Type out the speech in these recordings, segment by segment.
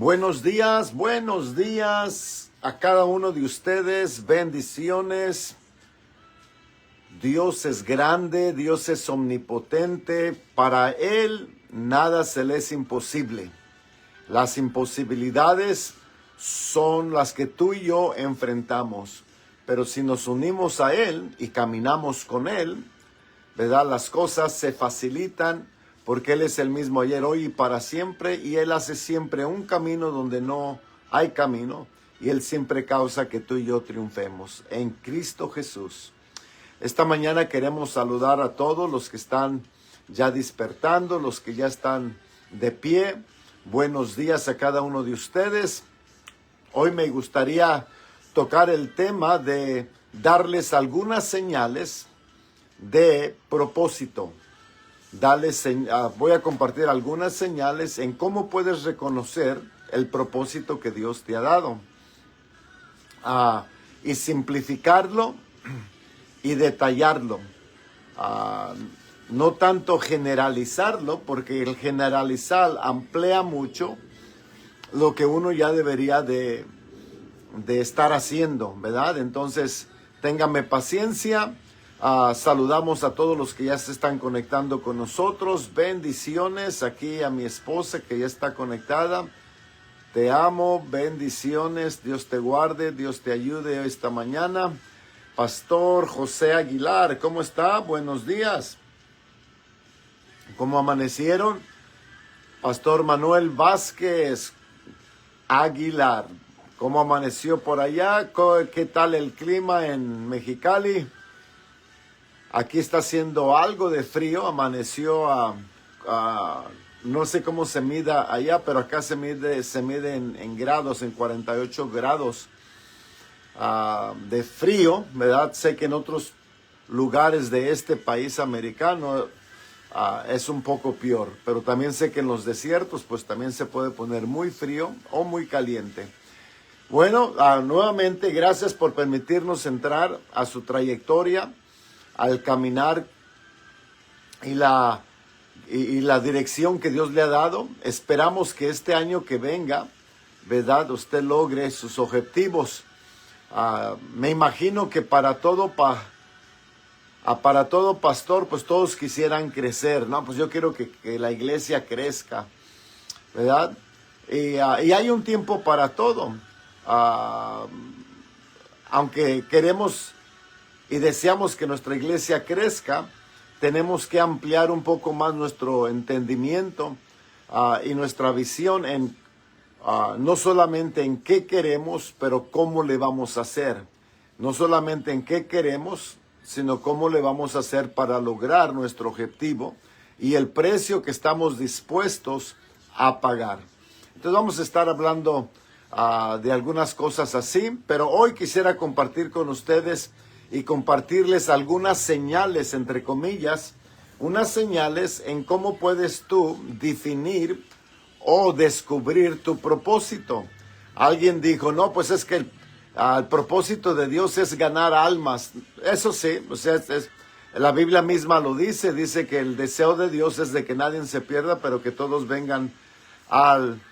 Buenos días a cada uno de ustedes, bendiciones. Dios es grande, Dios es omnipotente, para Él nada se le es imposible. Las imposibilidades son las que tú y yo enfrentamos, pero si nos unimos a Él y caminamos con Él, ¿verdad? Las cosas se facilitan porque Él es el mismo ayer, hoy y para siempre, y Él hace siempre un camino donde no hay camino, y Él siempre causa que tú y yo triunfemos en Cristo Jesús. Esta mañana queremos saludar a todos los que están ya despertando, los que ya están de pie. Buenos días a cada uno de ustedes. Hoy me gustaría tocar el tema de darles algunas señales de propósito. Voy a compartir algunas señales en cómo puedes reconocer el propósito que Dios te ha dado. Y simplificarlo y detallarlo. No tanto generalizarlo, porque el generalizar amplía mucho lo que uno ya debería de estar haciendo, ¿verdad? Entonces, téngame paciencia. Saludamos a todos los que ya se están conectando con nosotros. Bendiciones aquí a mi esposa que ya está conectada. Te amo, bendiciones. Dios te guarde, Dios te ayude esta mañana. Pastor José Aguilar, ¿cómo está? Buenos días. ¿Cómo amanecieron? Pastor Manuel Vázquez Aguilar, ¿cómo amaneció por allá? ¿Qué tal el clima en Mexicali? Aquí está haciendo algo de frío, amaneció no sé cómo se mida allá, pero acá se mide en grados, en 48 grados de frío, ¿verdad? Sé que en otros lugares de este país americano es un poco peor, pero también sé que en los desiertos pues también se puede poner muy frío o muy caliente. Bueno, nuevamente gracias por permitirnos entrar a su trayectoria, al caminar y la dirección que Dios le ha dado. Esperamos que este año que venga, ¿verdad?, usted logre sus objetivos. Me imagino que para todo pastor, pues todos quisieran crecer, ¿no? Pues yo quiero que la iglesia crezca, ¿verdad? Y hay un tiempo para todo. Aunque queremos y deseamos que nuestra iglesia crezca, tenemos que ampliar un poco más nuestro entendimiento y nuestra visión en no solamente en qué queremos, pero cómo le vamos a hacer. No solamente en qué queremos, sino cómo le vamos a hacer para lograr nuestro objetivo y el precio que estamos dispuestos a pagar. Entonces vamos a estar hablando de algunas cosas así, pero hoy quisiera compartir con ustedes y compartirles algunas señales, entre comillas, unas señales en cómo puedes tú definir o descubrir tu propósito. Alguien dijo, no, pues es que el propósito de Dios es ganar almas. Eso sí, o sea, la Biblia misma lo dice que el deseo de Dios es de que nadie se pierda, pero que todos vengan al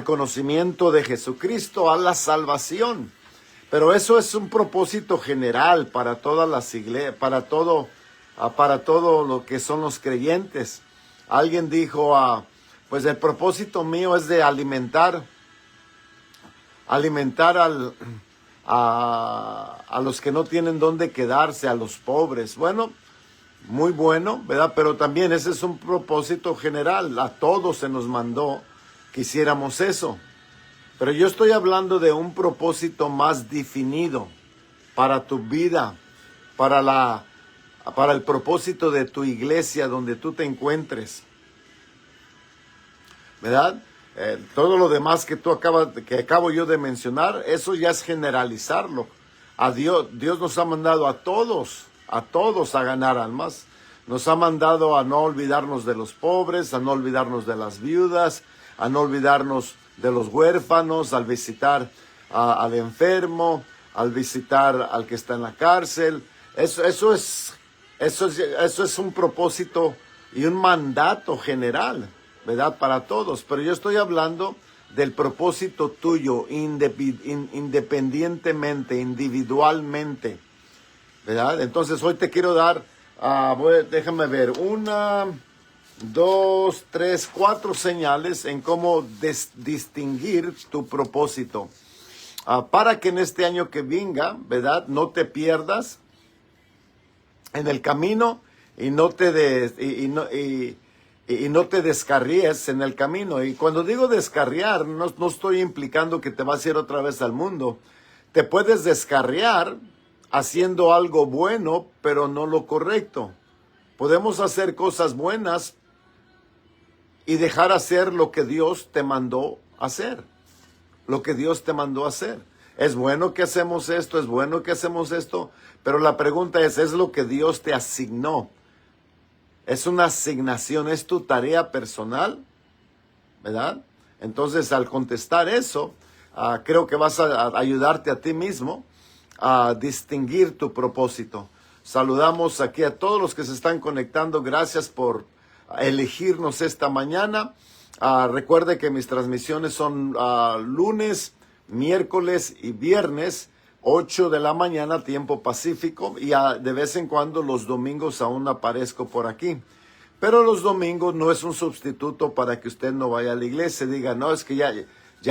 conocimiento de Jesucristo, a la salvación. Pero eso es un propósito general para todas las iglesias, para todo lo que son los creyentes. Alguien dijo, pues el propósito mío es de alimentar a los que no tienen dónde quedarse, a los pobres. Bueno, muy bueno, ¿verdad? Pero también ese es un propósito general. A todos se nos mandó que hiciéramos eso. Pero yo estoy hablando de un propósito más definido para tu vida, para el propósito de tu iglesia donde tú te encuentres, ¿verdad? Todo lo demás que acabo yo de mencionar, eso ya es generalizarlo. Dios nos ha mandado a todos a ganar almas. Nos ha mandado a no olvidarnos de los pobres, a no olvidarnos de las viudas, a no olvidarnos de los huérfanos, al visitar al enfermo, al visitar al que está en la cárcel. Eso es un propósito y un mandato general, ¿verdad? Para todos. Pero yo estoy hablando del propósito tuyo independientemente, individualmente, ¿verdad? Entonces hoy te quiero dar, déjame ver, 1, 2, 3, 4 señales en cómo distinguir tu propósito. Para que en este año que venga, ¿verdad?, no te pierdas en el camino y no te descarríes en el camino. Y cuando digo descarriar, no estoy implicando que te vas a ir otra vez al mundo. Te puedes descarriar haciendo algo bueno, pero no lo correcto. Podemos hacer cosas buenas y dejar hacer lo que Dios te mandó hacer. Lo que Dios te mandó hacer. Es bueno que hacemos esto, es bueno que hacemos esto, pero la pregunta ¿es lo que Dios te asignó? Es una asignación, es tu tarea personal, ¿verdad? Entonces, al contestar eso, creo que vas a ayudarte a ti mismo a distinguir tu propósito. Saludamos aquí a todos los que se están conectando. Gracias por elegirnos esta mañana. Recuerde que mis transmisiones son lunes, miércoles y viernes, 8 de la mañana, tiempo pacífico, y de vez en cuando los domingos aún aparezco por aquí. Pero los domingos no es un sustituto para que usted no vaya a la iglesia y diga, no, es que ya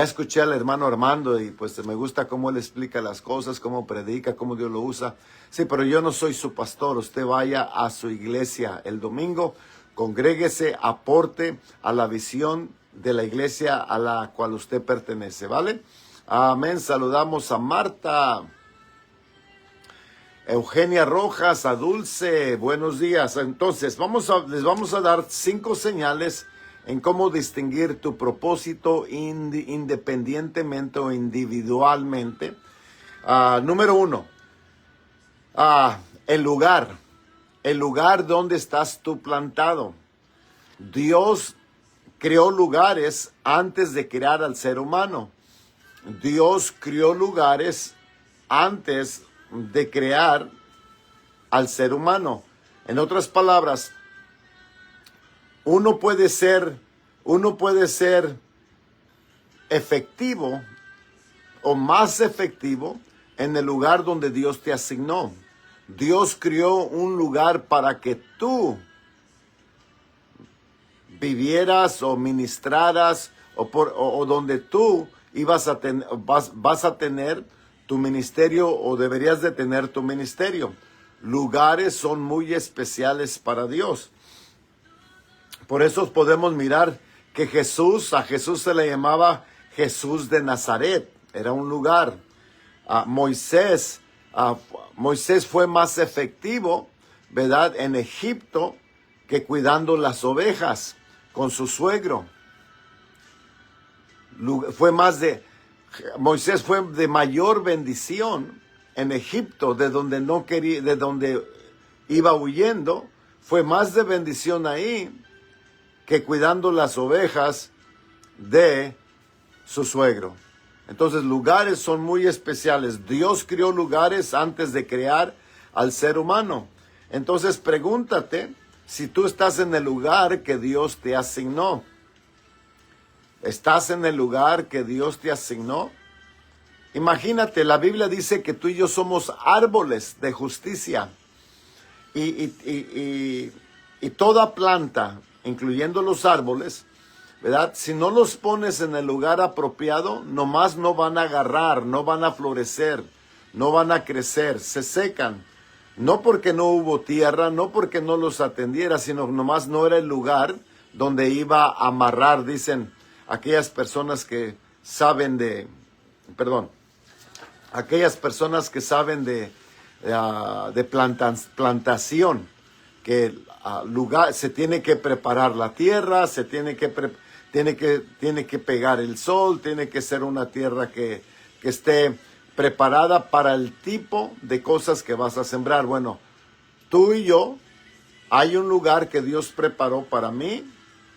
escuché al hermano Armando y pues me gusta cómo él explica las cosas, cómo predica, cómo Dios lo usa. Sí, pero yo no soy su pastor. Usted vaya a su iglesia el domingo, congréguese, aporte a la visión de la iglesia a la cual usted pertenece, ¿vale? Amén. Saludamos a Marta, Eugenia Rojas, a Dulce. Buenos días. Entonces, les vamos a dar 5 señales en cómo distinguir tu propósito independientemente o individualmente. Número 1, el lugar donde estás tú plantado. Dios creó lugares antes de crear al ser humano. Dios creó lugares antes de crear al ser humano. En otras palabras, uno puede ser efectivo o más efectivo en el lugar donde Dios te asignó. Dios creó un lugar para que tú vivieras o ministraras o donde tú vas a tener tu ministerio o deberías de tener tu ministerio. Lugares son muy especiales para Dios. Por eso podemos mirar que a Jesús se le llamaba Jesús de Nazaret. Era un lugar. Moisés fue más efectivo, ¿verdad?, en Egipto que cuidando las ovejas con su suegro. Moisés fue de mayor bendición en Egipto, de donde iba huyendo. Fue más de bendición ahí que cuidando las ovejas de su suegro. Entonces, lugares son muy especiales. Dios creó lugares antes de crear al ser humano. Entonces, pregúntate si tú estás en el lugar que Dios te asignó. ¿Estás en el lugar que Dios te asignó? Imagínate, la Biblia dice que tú y yo somos árboles de justicia. Y toda planta, incluyendo los árboles, ¿verdad?, si no los pones en el lugar apropiado, nomás no van a agarrar, no van a florecer, no van a crecer, se secan. No porque no hubo tierra, no porque no los atendiera, sino nomás no era el lugar donde iba a amarrar, dicen aquellas personas que saben de plantación, que lugar se tiene que preparar la tierra, se tiene que pegar el sol, tiene que ser una tierra que esté preparada para el tipo de cosas que vas a sembrar. Bueno, tú y yo, hay un lugar que Dios preparó para mí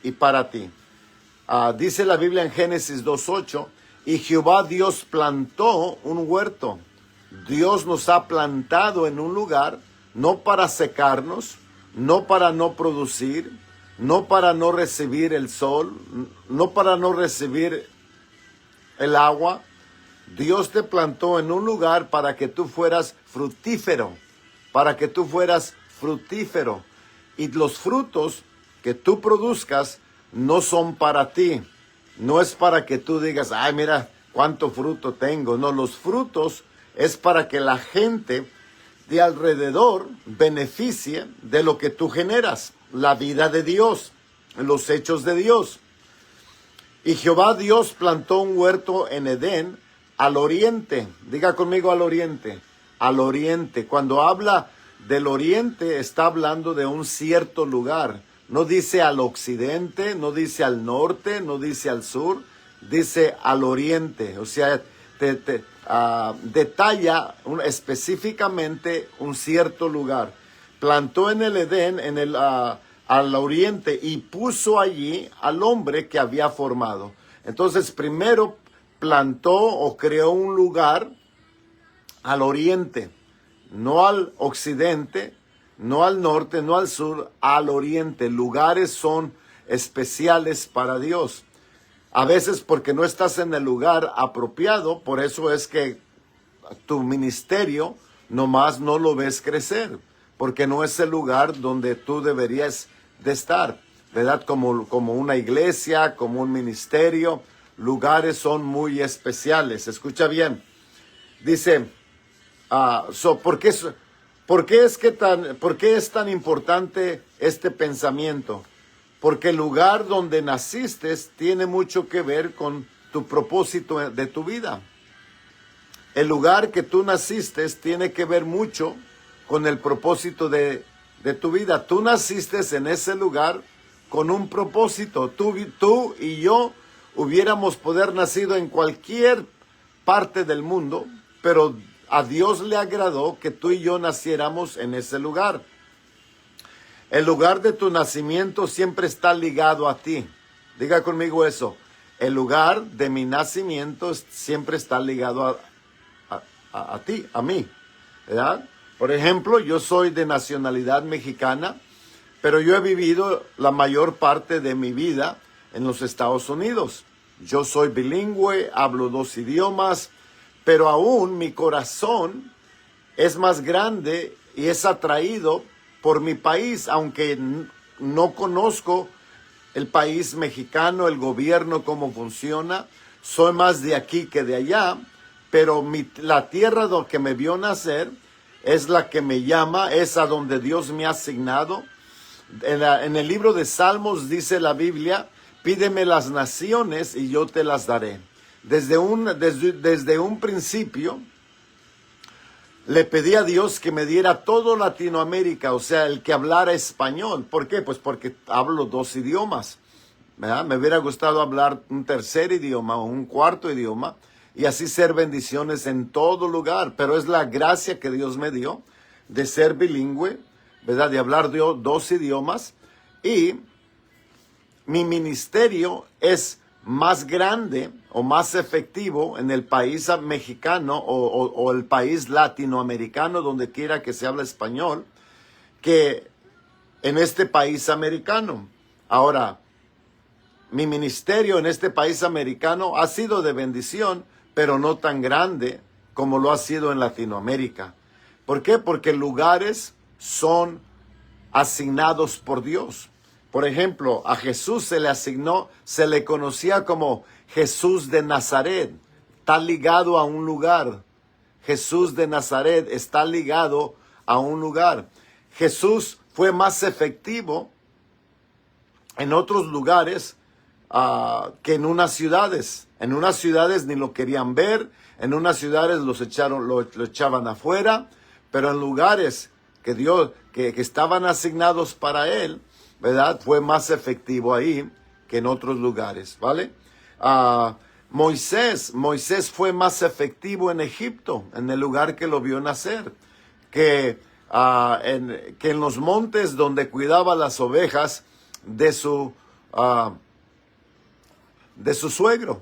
y para ti. Dice la Biblia en Génesis 2:8, y Jehová Dios plantó un huerto. Dios nos ha plantado en un lugar, no para secarnos, no para no producir, no para no recibir el sol, no para no recibir el agua. Dios te plantó en un lugar para que tú fueras fructífero, para que tú fueras fructífero. Y los frutos que tú produzcas no son para ti. No es para que tú digas, ay, mira cuánto fruto tengo. No, los frutos es para que la gente de alrededor beneficie de lo que tú generas, la vida de Dios, los hechos de Dios. Y Jehová Dios plantó un huerto en Edén al oriente. Diga conmigo al oriente. Al oriente. Cuando habla del oriente está hablando de un cierto lugar. No dice al occidente, no dice al norte, no dice al sur, dice al oriente. O sea, detalla específicamente un cierto lugar. Plantó en el Edén, al oriente, y puso allí al hombre que había formado. Entonces, primero plantó o creó un lugar al oriente, no al occidente, no al norte, no al sur, al oriente. Lugares son especiales para Dios. A veces porque no estás en el lugar apropiado, por eso es que tu ministerio nomás no lo ves crecer, porque no es el lugar donde tú deberías de estar, ¿verdad? Como una iglesia, como un ministerio, lugares son muy especiales. Escucha bien, dice, ¿por qué es tan importante este pensamiento? Porque el lugar donde naciste tiene mucho que ver con tu propósito de tu vida. El lugar que tú naciste tiene que ver mucho con el propósito de tu vida. Tú naciste en ese lugar con un propósito. Tú y yo hubiéramos poder nacido en cualquier parte del mundo, pero a Dios le agradó que tú y yo naciéramos en ese lugar. El lugar de tu nacimiento siempre está ligado a ti. Diga conmigo eso. El lugar de mi nacimiento siempre está ligado a ti, a mí, ¿verdad? Por ejemplo, yo soy de nacionalidad mexicana, pero yo he vivido la mayor parte de mi vida en los Estados Unidos. Yo soy bilingüe, hablo 2 idiomas, pero aún mi corazón es más grande y es atraído por mi país, aunque no conozco el país mexicano, el gobierno, cómo funciona. Soy más de aquí que de allá, pero la tierra que me vio nacer es la que me llama, es a donde Dios me ha asignado. En el libro de Salmos dice la Biblia, pídeme las naciones y yo te las daré. Desde un principio le pedí a Dios que me diera todo Latinoamérica, o sea, el que hablara español. ¿Por qué? Pues porque hablo 2 idiomas, ¿verdad? Me hubiera gustado hablar un tercer idioma o un cuarto idioma y así ser bendiciones en todo lugar. Pero es la gracia que Dios me dio de ser bilingüe, ¿verdad? De hablar 2 idiomas. Y mi ministerio es más grande o más efectivo en el país mexicano o el país latinoamericano, donde quiera que se hable español, que en este país americano. Ahora, mi ministerio en este país americano ha sido de bendición, pero no tan grande como lo ha sido en Latinoamérica. ¿Por qué? Porque lugares son asignados por Dios. Por ejemplo, a Jesús se le conocía como Jesús de Nazaret. Está ligado a un lugar. Jesús de Nazaret está ligado a un lugar. Jesús fue más efectivo en otros lugares que en unas ciudades. En unas ciudades ni lo querían ver, en unas ciudades lo echaban afuera, pero en lugares que estaban asignados para él, ¿verdad? Fue más efectivo ahí que en otros lugares, ¿vale? Moisés fue más efectivo en Egipto, en el lugar que lo vio nacer, que en los montes donde cuidaba las ovejas de su suegro,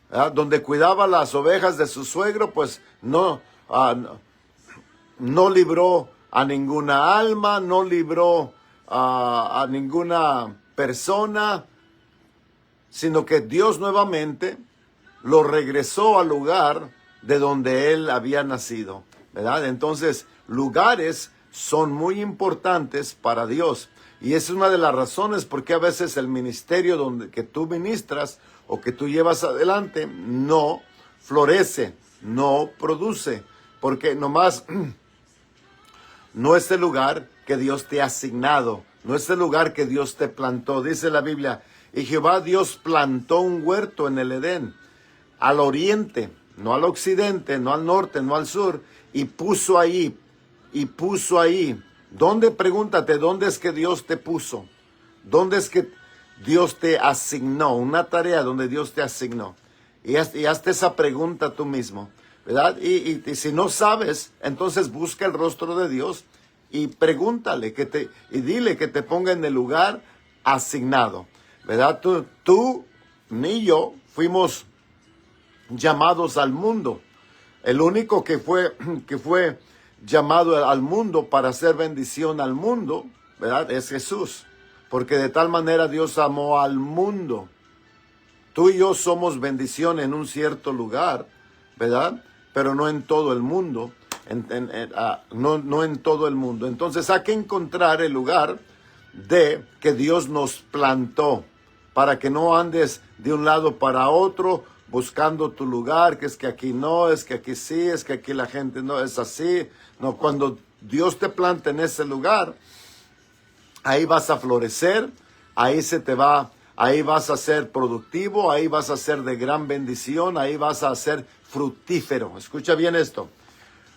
¿verdad? Donde cuidaba las ovejas de su suegro, pues no libró a ninguna alma, no libró a ninguna persona, sino que Dios nuevamente lo regresó al lugar de donde él había nacido, ¿verdad? Entonces, lugares son muy importantes para Dios. Y es una de las razones por qué a veces el ministerio que tú ministras o que tú llevas adelante no florece, no produce, porque nomás no es el lugar que Dios te ha asignado, no es el lugar que Dios te plantó. Dice la Biblia, y Jehová Dios plantó un huerto en el Edén, al oriente, no al occidente, no al norte, no al sur, y puso ahí. ¿Dónde? Pregúntate, ¿dónde es que Dios te puso? ¿Dónde es que Dios te asignó? Una tarea donde Dios te asignó. Y hazte esa pregunta tú mismo, ¿verdad? Y si no sabes, entonces busca el rostro de Dios y pregúntale y dile que te ponga en el lugar asignado, ¿verdad? Tú ni yo fuimos llamados al mundo. El único que fue llamado al mundo para hacer bendición al mundo, ¿verdad? Es Jesús. Porque de tal manera Dios amó al mundo. Tú y yo somos bendición en un cierto lugar, ¿verdad? Pero no en todo el mundo. No en todo el mundo. Entonces hay que encontrar el lugar de que Dios nos plantó, para que no andes de un lado para otro buscando tu lugar, que es que aquí no, es que aquí sí, es que aquí la gente no es así. No, cuando Dios te planta en ese lugar, ahí vas a florecer, ahí vas a ser productivo, ahí vas a ser de gran bendición, ahí vas a ser fructífero. Escucha bien esto.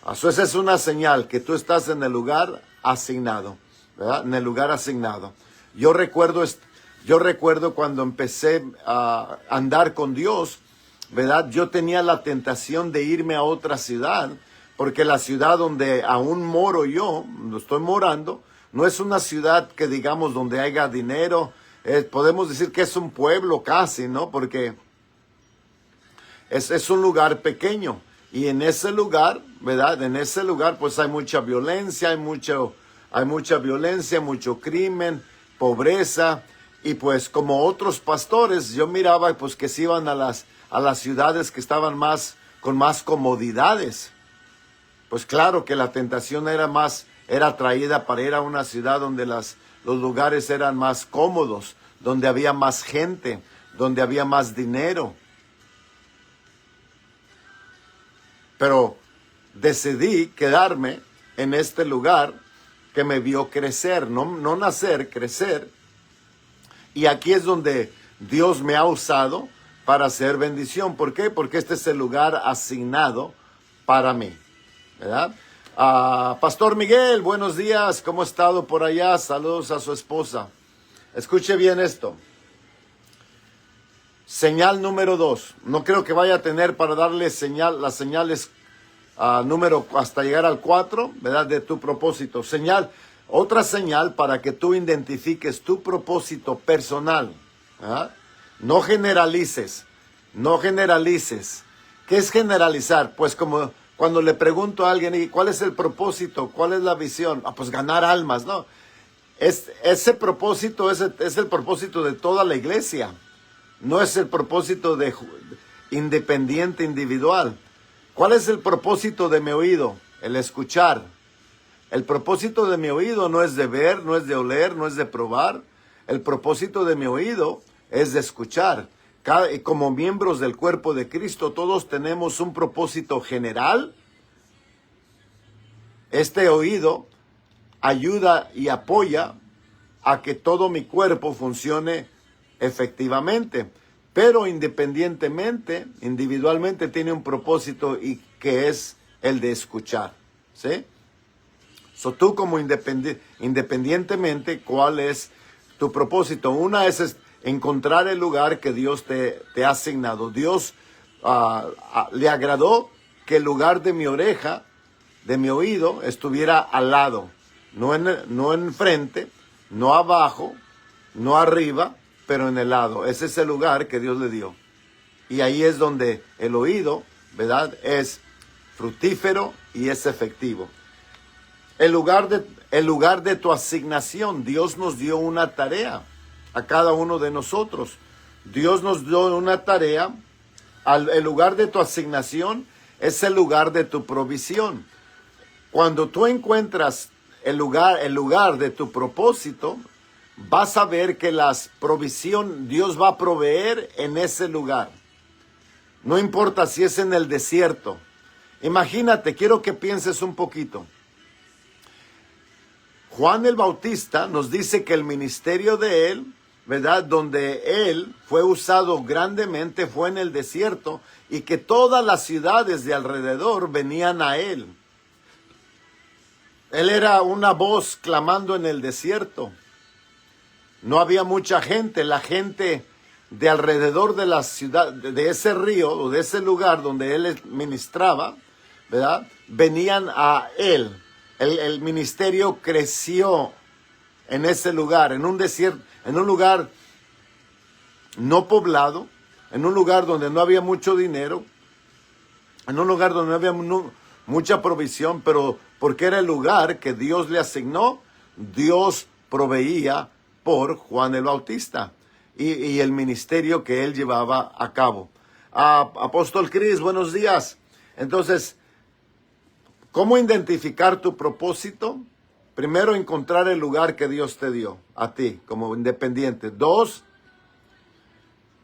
Eso es una señal que tú estás en el lugar asignado, ¿verdad? En el lugar asignado. Yo recuerdo cuando empecé a andar con Dios, ¿verdad? Yo tenía la tentación de irme a otra ciudad, porque la ciudad donde aún moro yo, donde estoy morando, no es una ciudad que digamos donde haya dinero. Podemos decir que es un pueblo casi, ¿no? Porque es un lugar pequeño. Y en ese lugar, ¿verdad? En ese lugar pues hay mucha violencia, mucho crimen, pobreza. Y pues como otros pastores, yo miraba pues que se iban a las ciudades que estaban con más comodidades. Pues claro que la tentación era traída para ir a una ciudad donde los lugares eran más cómodos, donde había más gente, donde había más dinero. Pero decidí quedarme en este lugar que me vio crecer, no nacer, crecer. Y aquí es donde Dios me ha usado para hacer bendición. ¿Por qué? Porque este es el lugar asignado para mí, ¿verdad? Pastor Miguel, buenos días, ¿cómo ha estado por allá? Saludos a su esposa. Escuche bien esto. Señal número 2. No creo que vaya a tener para darle las señales número hasta llegar al 4, ¿verdad? De tu propósito. Otra señal para que tú identifiques tu propósito personal. ¿Verdad? No generalices. ¿Qué es generalizar? Pues como cuando le pregunto a alguien, ¿y cuál es el propósito? ¿Cuál es la visión? Pues ganar almas, ¿no? Ese propósito es el propósito de toda la iglesia. No es el propósito independiente, individual. ¿Cuál es el propósito de mi oído? El escuchar. El propósito de mi oído no es de ver, no es de oler, no es de probar. El propósito de mi oído es de escuchar. Como miembros del cuerpo de Cristo, todos tenemos un propósito general. Este oído ayuda y apoya a que todo mi cuerpo funcione efectivamente, pero individualmente tiene un propósito y que es el de escuchar, ¿sí? Tú como independientemente, ¿cuál es tu propósito? Una es encontrar el lugar que Dios te ha asignado. Dios le agradó que el lugar de mi oreja, de mi oído, estuviera al lado, no enfrente, no abajo, no arriba, pero en el lado. Ese es el lugar que Dios le dio. Y ahí es donde el oído, ¿verdad?, es fructífero y es efectivo. El lugar de tu asignación. Dios nos dio una tarea a cada uno de nosotros. Dios nos dio una tarea el lugar de tu asignación es el lugar de tu provisión. Cuando tú encuentras el lugar de tu propósito, vas a ver que Dios va a proveer en ese lugar. No importa si es en el desierto. Imagínate, quiero que pienses un poquito. Juan el Bautista nos dice que el ministerio de él, ¿verdad? Donde él fue usado grandemente fue en el desierto y que todas las ciudades de alrededor venían a él. Él era una voz clamando en el desierto. No había mucha gente. La gente de alrededor de la ciudad, de ese río o de ese lugar donde él ministraba, ¿verdad? Venían a él. El ministerio creció en ese lugar, en un desierto, en un lugar no poblado, en un lugar donde no había mucho dinero, en un lugar donde no había mucha provisión, pero porque era el lugar que Dios le asignó, Dios proveía por Juan el Bautista y el ministerio que él llevaba a cabo. Apóstol Cris, buenos días. Entonces, ¿cómo identificar tu propósito? Primero, encontrar el lugar que Dios te dio a ti como independiente. 2,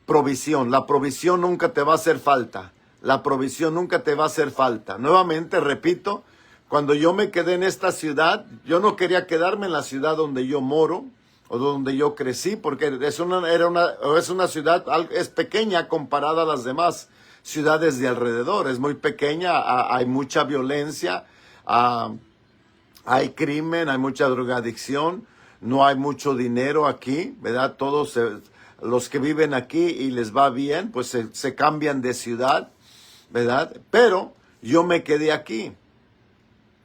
provisión. La provisión nunca te va a hacer falta. La provisión nunca te va a hacer falta. Nuevamente, repito, cuando yo me quedé en esta ciudad, yo no quería quedarme en la ciudad donde yo moro o donde yo crecí, porque es una ciudad, es pequeña comparada a las demás ciudades de alrededor. Es muy pequeña, hay mucha violencia, hay crimen, hay mucha drogadicción, no hay mucho dinero aquí, ¿verdad? Todos los que viven aquí y les va bien, pues se cambian de ciudad, ¿verdad? Pero yo me quedé aquí.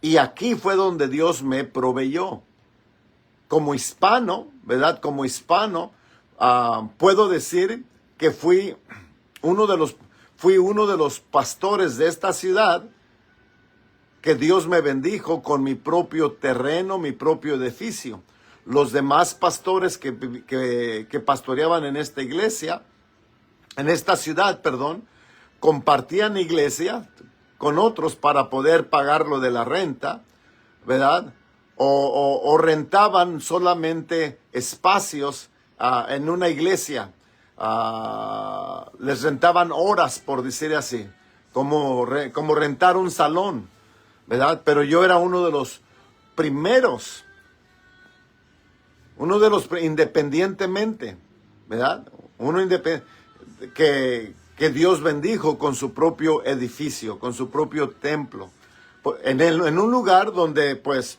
Y aquí fue donde Dios me proveyó. Como hispano, ¿verdad? Como hispano, puedo decir que fui uno de los pastores de esta ciudad que Dios me bendijo con mi propio terreno, mi propio edificio. Los demás pastores que pastoreaban en esta iglesia, en esta ciudad, compartían iglesia con otros para poder pagar lo de la renta, ¿verdad? O rentaban solamente espacios en una iglesia. Les rentaban horas, por decir así, como rentar un salón, ¿verdad? Pero yo era uno de los primeros, independientemente, ¿verdad? Que Dios bendijo con su propio edificio, con su propio templo. En un lugar donde, pues,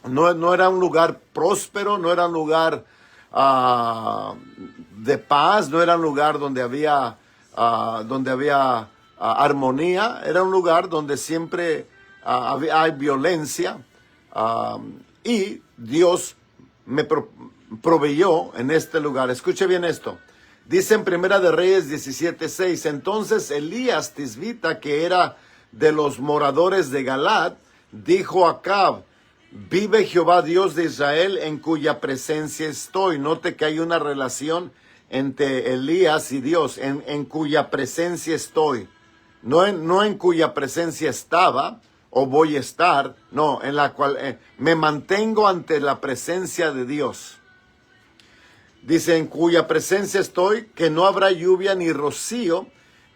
no era un lugar próspero, no era un lugar de paz, no era un lugar donde había armonía, era un lugar donde siempre hay violencia, y Dios me proveyó en este lugar. Escuche bien esto. Dice en Primera de Reyes 17:6, entonces Elías Tisbita, que era de los moradores de Galat, dijo a Acab, vive Jehová Dios de Israel, en cuya presencia estoy. Note que hay una relación entre Elías y Dios, en cuya presencia estoy. No en cuya presencia estaba o voy a estar, no, en la cual me mantengo ante la presencia de Dios. Dice, en cuya presencia estoy, que no habrá lluvia ni rocío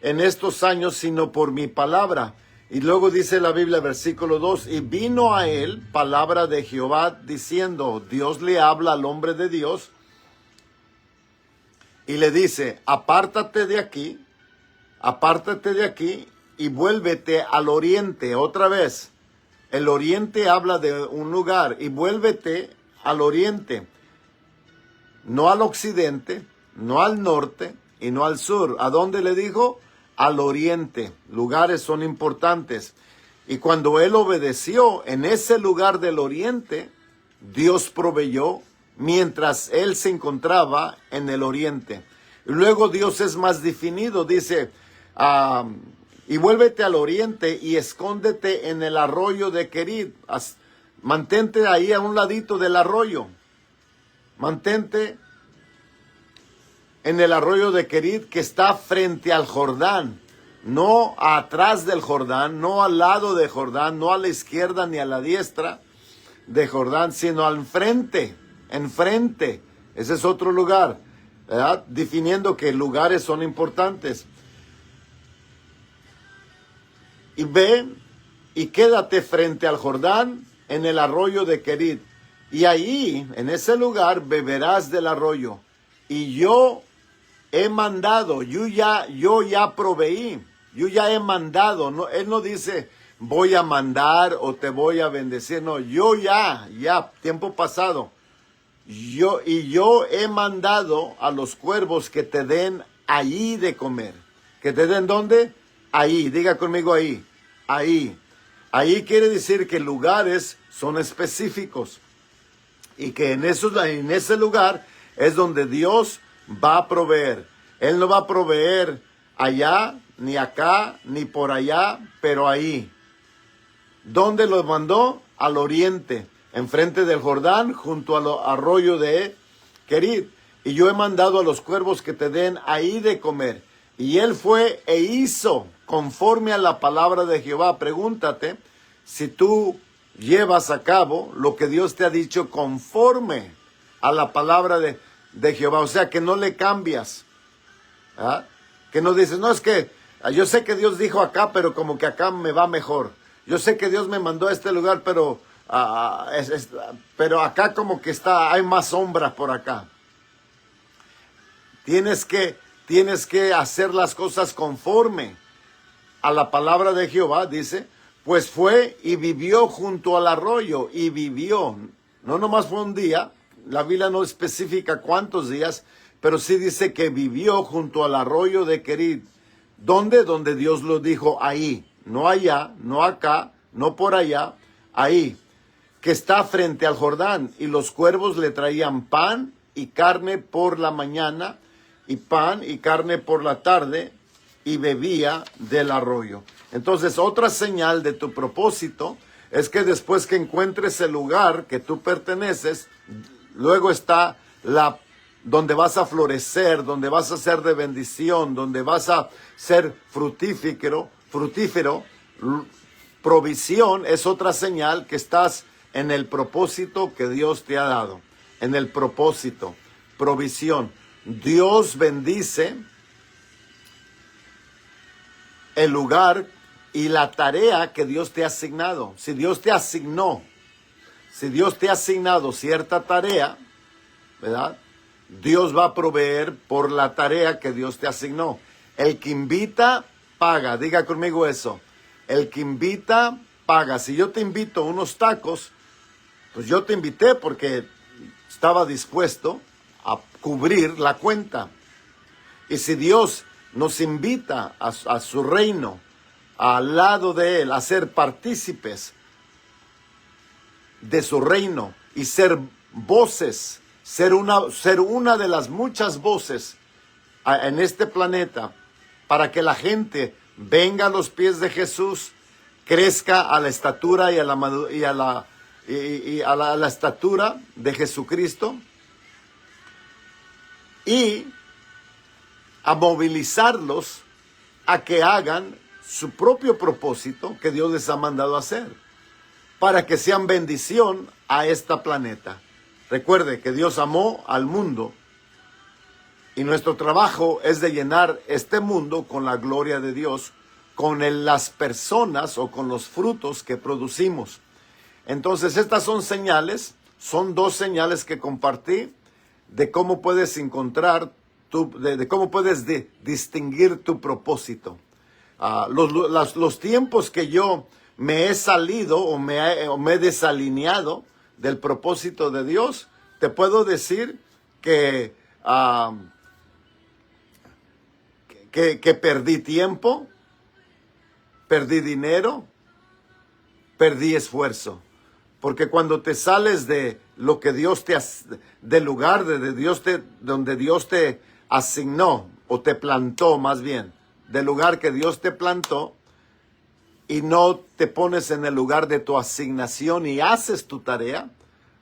en estos años, sino por mi palabra. Y luego dice la Biblia, versículo 2, y vino a él palabra de Jehová diciendo, Dios le habla al hombre de Dios y le dice, apártate de aquí y vuélvete al oriente. Otra vez, el oriente habla de un lugar, y vuélvete al oriente. No al occidente, no al norte y no al sur. ¿A dónde le dijo? Al oriente. Lugares son importantes. Y cuando él obedeció en ese lugar del oriente, Dios proveyó mientras él se encontraba en el oriente. Y luego Dios es más definido. Dice, y vuélvete al oriente y escóndete en el arroyo de Querid. Mantente ahí a un ladito del arroyo. Mantente en el arroyo de Querit, que está frente al Jordán. No atrás del Jordán, no al lado de Jordán, no a la izquierda ni a la diestra de Jordán, sino al frente, enfrente. Ese es otro lugar, ¿verdad? Definiendo que lugares son importantes. Y ve y quédate frente al Jordán en el arroyo de Querit. Y ahí, en ese lugar, beberás del arroyo. Y yo he mandado, yo ya proveí, yo ya he mandado. No, él no dice, voy a mandar o te voy a bendecir. No, yo ya, tiempo pasado. Yo he mandado a los cuervos que te den allí de comer. ¿Que te den dónde? Ahí, diga conmigo ahí. Ahí. Ahí quiere decir que lugares son específicos. Y que en ese lugar es donde Dios va a proveer. Él no va a proveer allá, ni acá, ni por allá, pero ahí. ¿Dónde los mandó? Al oriente, enfrente del Jordán, junto al arroyo de Querit. Y yo he mandado a los cuervos que te den ahí de comer. Y él fue e hizo conforme a la palabra de Jehová. Pregúntate si tú llevas a cabo lo que Dios te ha dicho conforme a la palabra de Jehová. O sea, que no le cambias. ¿Ah? Que no dices, no, es que yo sé que Dios dijo acá, pero como que acá me va mejor. Yo sé que Dios me mandó a este lugar, pero acá como que hay más sombras por acá. Tienes que hacer las cosas conforme a la palabra de Jehová, dice. Pues fue y vivió junto al arroyo, y vivió. No nomás fue un día, la Biblia no especifica cuántos días, pero sí dice que vivió junto al arroyo de Querit. ¿Dónde? Donde Dios lo dijo, ahí. No allá, no acá, no por allá, ahí. Que está frente al Jordán. Y los cuervos le traían pan y carne por la mañana, y pan y carne por la tarde, y bebía del arroyo. Entonces, otra señal de tu propósito es que después que encuentres el lugar que tú perteneces, luego está donde vas a florecer, donde vas a ser de bendición, donde vas a ser fructífero. Provisión es otra señal que estás en el propósito que Dios te ha dado. En el propósito, provisión. Dios bendice el lugar y la tarea que Dios te ha asignado. Si Dios te ha asignado cierta tarea, ¿verdad? Dios va a proveer por la tarea que Dios te asignó. El que invita, paga. Diga conmigo eso. El que invita, paga. Si yo te invito a unos tacos, pues yo te invité porque estaba dispuesto a cubrir la cuenta. Y si Dios nos invita a su reino, al lado de Él, a ser partícipes de su reino y ser voces, ser una de las muchas voces en este planeta para que la gente venga a los pies de Jesús, crezca a la estatura y a la estatura de Jesucristo, y a movilizarlos a que hagan su propio propósito que Dios les ha mandado hacer, para que sean bendición a este planeta. Recuerde que Dios amó al mundo y nuestro trabajo es de llenar este mundo con la gloria de Dios, con las personas o con los frutos que producimos. Entonces, estas son señales, son dos señales que compartí de cómo puedes encontrar, de cómo puedes distinguir tu propósito. Los tiempos que yo me he salido o me he desalineado del propósito de Dios, te puedo decir que perdí tiempo, perdí dinero, perdí esfuerzo. Porque cuando te sales de lo que Dios del lugar donde Dios te asignó, o te plantó más bien, del lugar que Dios te plantó, y no te pones en el lugar de tu asignación y haces tu tarea,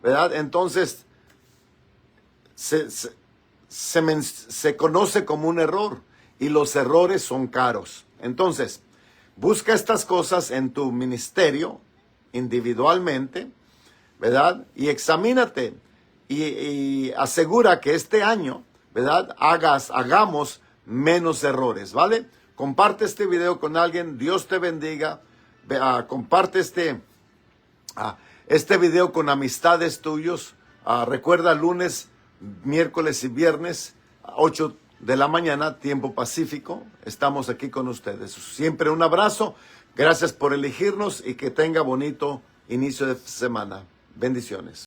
¿verdad? Entonces se conoce como un error y los errores son caros. Entonces, busca estas cosas en tu ministerio individualmente, ¿verdad? Y examínate y asegura que este año, ¿verdad? Hagamos menos errores, ¿vale? Comparte este video con alguien, Dios te bendiga. Comparte este video con amistades tuyos. Recuerda, lunes, miércoles y viernes, 8 de la mañana, tiempo pacífico. Estamos aquí con ustedes. Siempre un abrazo. Gracias por elegirnos y que tenga bonito inicio de semana. Bendiciones.